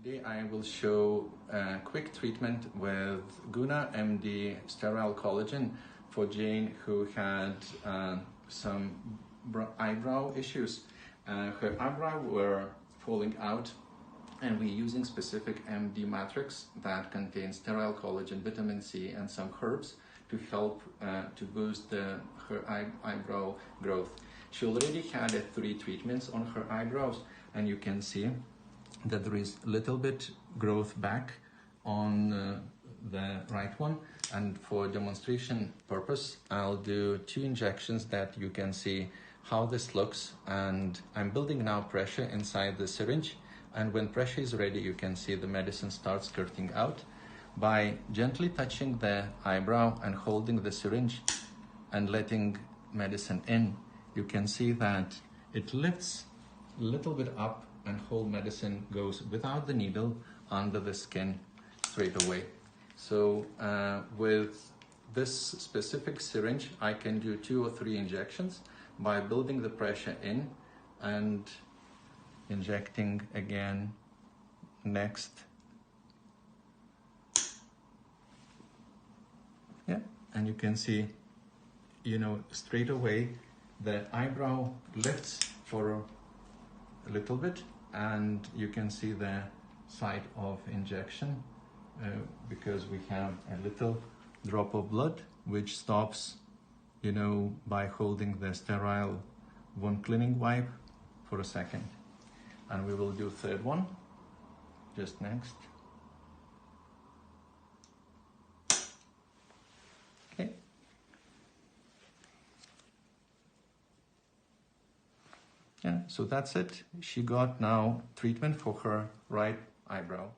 Today I will show a quick treatment with Guna MD Sterile Collagen for Jane, who had some eyebrow issues. Her eyebrow were falling out, and we're using specific MD matrix that contains sterile collagen, vitamin C, and some herbs to help to boost her eyebrow growth. She already had 3 treatments on her eyebrows, and you can see that there is a little bit growth back on the right one. And for demonstration purpose, I'll do 2 injections that you can see how this looks. And I'm building now pressure inside the syringe. And when pressure is ready, you can see the medicine starts skirting out. By gently touching the eyebrow and holding the syringe and letting medicine in, you can see that it lifts a little bit up, and whole medicine goes without the needle under the skin straight away. So with this specific syringe, I can do 2 or 3 injections by building the pressure in and injecting again next. Yeah, and you can see, straight away the eyebrow lifts for a little bit, and you can see the site of injection because we have a little drop of blood which stops, by holding the sterile wound cleaning wipe for a second. And we will do 3rd one just next. Okay. Yeah, so that's it. She got now treatment for her right eyebrow.